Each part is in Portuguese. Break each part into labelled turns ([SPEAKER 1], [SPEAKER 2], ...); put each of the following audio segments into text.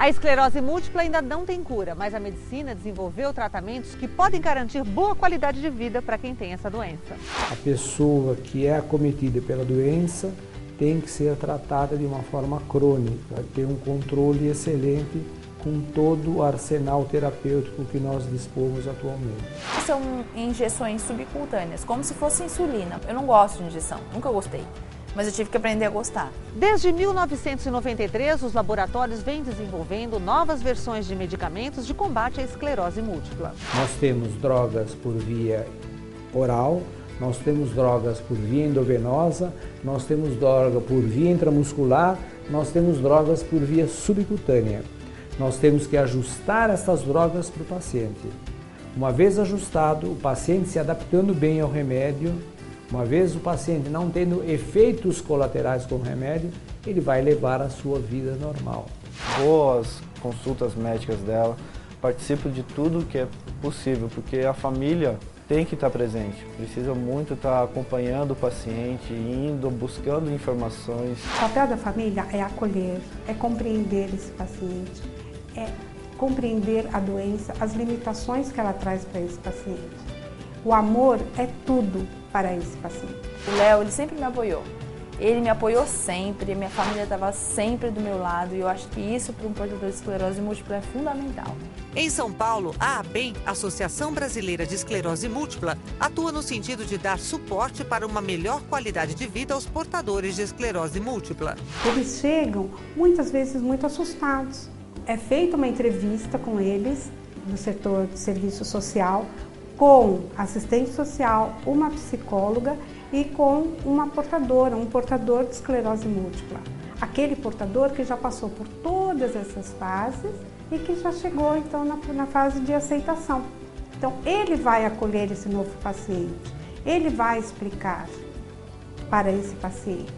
[SPEAKER 1] A esclerose múltipla ainda não tem cura, mas a medicina desenvolveu tratamentos que podem garantir boa qualidade de vida para quem tem essa doença.
[SPEAKER 2] A pessoa que é acometida pela doença tem que ser tratada de uma forma crônica, ter um controle excelente com todo o arsenal terapêutico que nós dispomos atualmente.
[SPEAKER 3] São injeções subcutâneas, como se fosse insulina. Eu não gosto de injeção, nunca gostei, mas eu tive que aprender a gostar.
[SPEAKER 1] Desde 1993, os laboratórios vêm desenvolvendo novas versões de medicamentos de combate à esclerose múltipla.
[SPEAKER 2] Nós temos drogas por via oral, nós temos drogas por via endovenosa, nós temos droga por via intramuscular, nós temos drogas por via subcutânea. Nós temos que ajustar essas drogas para o paciente. Uma vez ajustado, o paciente se adaptando bem ao remédio, uma vez o paciente não tendo efeitos colaterais com o remédio, ele vai levar a sua vida normal.
[SPEAKER 4] Vou às consultas médicas dela, participo de tudo que é possível, porque a família tem que estar presente, precisa muito estar acompanhando o paciente, indo, buscando informações.
[SPEAKER 5] O papel da família é acolher, é compreender esse paciente, é compreender a doença, as limitações que ela traz para esse paciente. O amor é tudo para esse paciente.
[SPEAKER 3] O Léo, ele sempre me apoiou. Ele me apoiou sempre, minha família estava sempre do meu lado e eu acho que isso para um portador de esclerose múltipla é fundamental.
[SPEAKER 1] Em São Paulo, a ABEM, Associação Brasileira de Esclerose Múltipla, atua no sentido de dar suporte para uma melhor qualidade de vida aos portadores de esclerose múltipla.
[SPEAKER 5] Eles chegam muitas vezes muito assustados. É feita uma entrevista com eles no setor de serviço social, com assistente social, uma psicóloga e com uma portadora, um portador de esclerose múltipla. Aquele portador que já passou por todas essas fases e que já chegou então na fase de aceitação. Então ele vai acolher esse novo paciente, ele vai explicar para esse paciente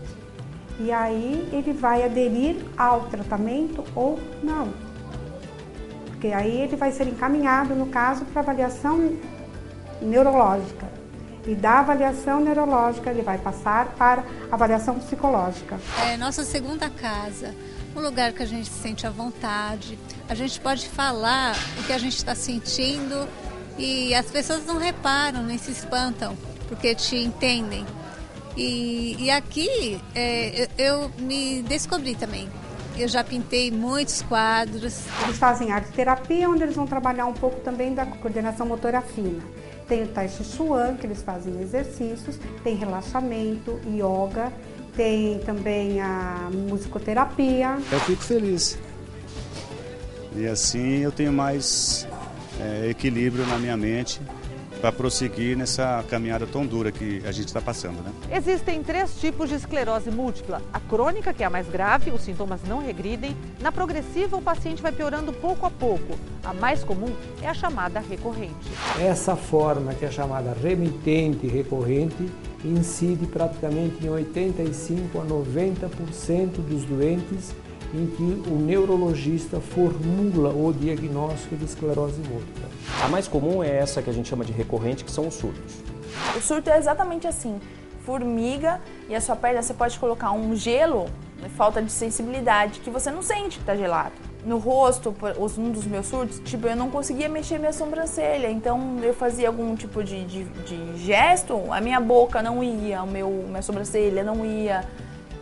[SPEAKER 5] e aí ele vai aderir ao tratamento ou não. Porque aí ele vai ser encaminhado, no caso, para avaliação neurológica. E da avaliação neurológica ele vai passar para avaliação psicológica.
[SPEAKER 6] É nossa segunda casa, um lugar que a gente se sente à vontade, a gente pode falar o que a gente está sentindo e as pessoas não reparam, nem se espantam, porque te entendem. E aqui eu me descobri também. Eu já pintei muitos quadros.
[SPEAKER 5] Eles fazem arte terapia, onde eles vão trabalhar um pouco também da coordenação motora fina. Tem o Tai Chi Chuan, que eles fazem exercícios, tem relaxamento, yoga, tem também a musicoterapia.
[SPEAKER 7] Eu fico feliz. E assim eu tenho mais equilíbrio na minha mente para prosseguir nessa caminhada tão dura que a gente está passando, né?
[SPEAKER 1] Existem 3 tipos de esclerose múltipla. A crônica, que é a mais grave, os sintomas não regridem. Na progressiva, o paciente vai piorando pouco a pouco. A mais comum é a chamada recorrente.
[SPEAKER 2] Essa forma, que é chamada remitente recorrente, incide praticamente em 85 a 90% dos doentes em que o neurologista formula o diagnóstico de esclerose múltipla.
[SPEAKER 8] A mais comum é essa que a gente chama de recorrente, que são os surtos.
[SPEAKER 3] O surto é exatamente assim, formiga e a sua perna você pode colocar um gelo, falta de sensibilidade, que você não sente que está gelado. No rosto, um dos meus surtos, eu não conseguia mexer minha sobrancelha, então eu fazia algum tipo de gesto, a minha boca não ia, minha sobrancelha não ia,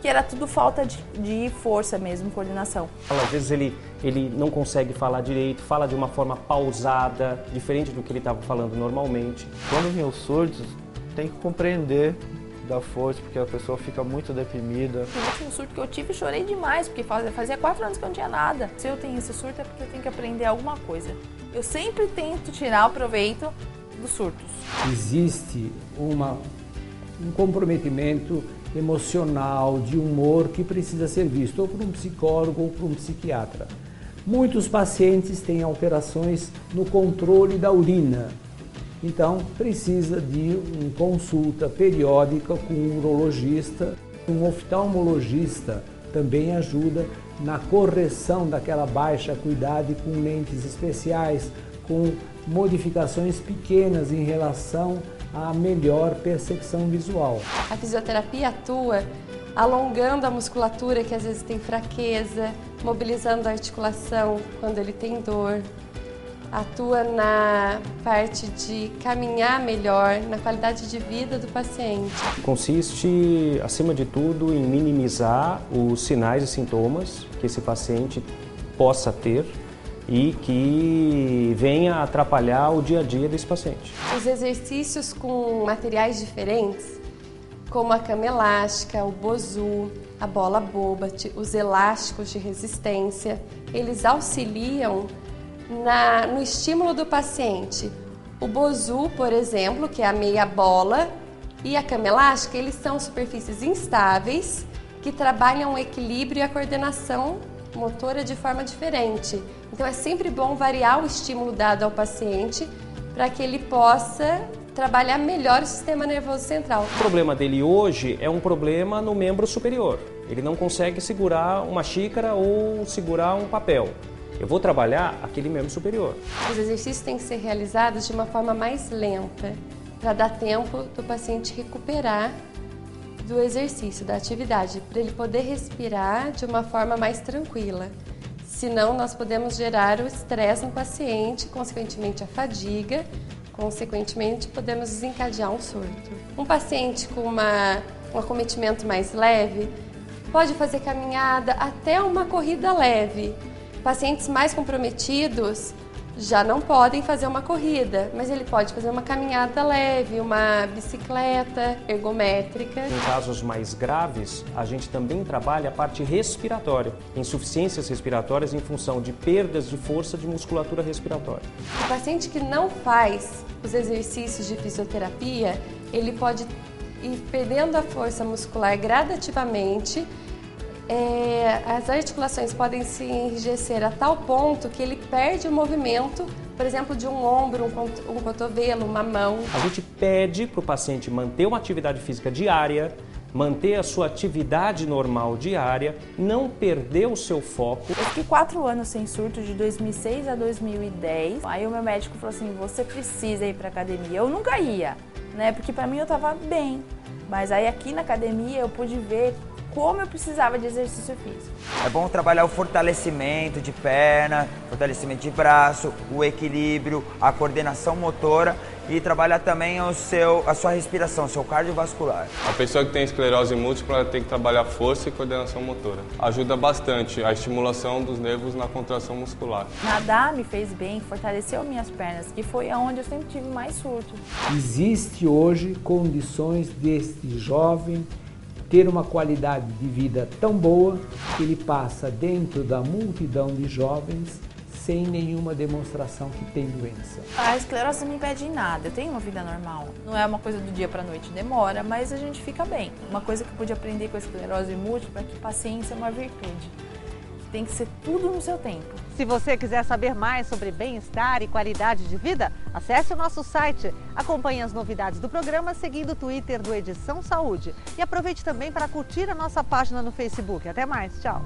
[SPEAKER 3] que era tudo falta de força mesmo, coordenação.
[SPEAKER 8] Às vezes ele não consegue falar direito, fala de uma forma pausada, diferente do que ele estava falando normalmente.
[SPEAKER 4] Quando vem os surtos, tem que compreender da força, porque a pessoa fica muito deprimida.
[SPEAKER 3] No último surto que eu tive, chorei demais, porque fazia 4 anos que eu não tinha nada. Se eu tenho esse surto é porque eu tenho que aprender alguma coisa. Eu sempre tento tirar o proveito dos surtos.
[SPEAKER 2] Existe um comprometimento emocional, de humor, que precisa ser visto ou por um psicólogo ou por um psiquiatra. Muitos pacientes têm alterações no controle da urina, então precisa de uma consulta periódica com um urologista. Um oftalmologista também ajuda na correção daquela baixa acuidade com lentes especiais, com modificações pequenas em relação à melhor percepção visual.
[SPEAKER 9] A fisioterapia atua alongando a musculatura que às vezes tem fraqueza, mobilizando a articulação quando ele tem dor, atua na parte de caminhar melhor, na qualidade de vida do paciente.
[SPEAKER 8] Consiste, acima de tudo, em minimizar os sinais e sintomas que esse paciente possa ter e que venha atrapalhar o dia a dia desse paciente.
[SPEAKER 9] Os exercícios com materiais diferentes, como a cama elástica, o bozu, a bola boba, os elásticos de resistência, eles auxiliam no estímulo do paciente. O bozu, por exemplo, que é a meia bola, e a cama elástica, eles são superfícies instáveis que trabalham o equilíbrio e a coordenação motora de forma diferente. Então é sempre bom variar o estímulo dado ao paciente para que ele possa trabalhar melhor o sistema nervoso central.
[SPEAKER 8] O problema dele hoje é um problema no membro superior. Ele não consegue segurar uma xícara ou segurar um papel. Eu vou trabalhar aquele membro superior.
[SPEAKER 9] Os exercícios têm que ser realizados de uma forma mais lenta, para dar tempo do paciente recuperar do exercício, da atividade, para ele poder respirar de uma forma mais tranquila. Senão, nós podemos gerar o estresse no paciente, consequentemente a fadiga, consequentemente podemos desencadear um surto. Um paciente com um acometimento mais leve pode fazer caminhada até uma corrida leve. Pacientes mais comprometidos já não podem fazer uma corrida, mas ele pode fazer uma caminhada leve, uma bicicleta ergométrica.
[SPEAKER 8] Em casos mais graves, a gente também trabalha a parte respiratória, insuficiências respiratórias em função de perdas de força de musculatura respiratória.
[SPEAKER 9] O paciente que não faz os exercícios de fisioterapia, ele pode ir perdendo a força muscular gradativamente. As articulações podem se enrijecer a tal ponto que ele perde o movimento, por exemplo, de um ombro, um cotovelo, uma mão.
[SPEAKER 8] A gente pede para o paciente manter uma atividade física diária, manter a sua atividade normal diária, não perder o seu foco.
[SPEAKER 3] Eu fiquei 4 anos sem surto, de 2006 a 2010. Aí o meu médico falou assim, você precisa ir para academia. Eu nunca ia, né? Porque para mim eu estava bem. Mas aí aqui na academia eu pude ver como eu precisava de exercício físico.
[SPEAKER 10] É bom trabalhar o fortalecimento de perna, fortalecimento de braço, o equilíbrio, a coordenação motora e trabalhar também a sua respiração, seu cardiovascular.
[SPEAKER 11] A pessoa que tem esclerose múltipla tem que trabalhar força e coordenação motora. Ajuda bastante a estimulação dos nervos na contração muscular.
[SPEAKER 3] Nadar me fez bem, fortaleceu minhas pernas, que foi onde eu sempre tive mais surto.
[SPEAKER 2] Existe hoje condições deste jovem ter uma qualidade de vida tão boa que ele passa dentro da multidão de jovens sem nenhuma demonstração que tem doença.
[SPEAKER 3] A esclerose não me impede em nada, eu tenho uma vida normal. Não é uma coisa do dia para a noite, demora, mas a gente fica bem. Uma coisa que eu pude aprender com a esclerose múltipla é que paciência é uma virtude. Tem que ser tudo no seu tempo.
[SPEAKER 1] Se você quiser saber mais sobre bem-estar e qualidade de vida, acesse o nosso site. Acompanhe as novidades do programa seguindo o Twitter do Edição Saúde. E aproveite também para curtir a nossa página no Facebook. Até mais, tchau!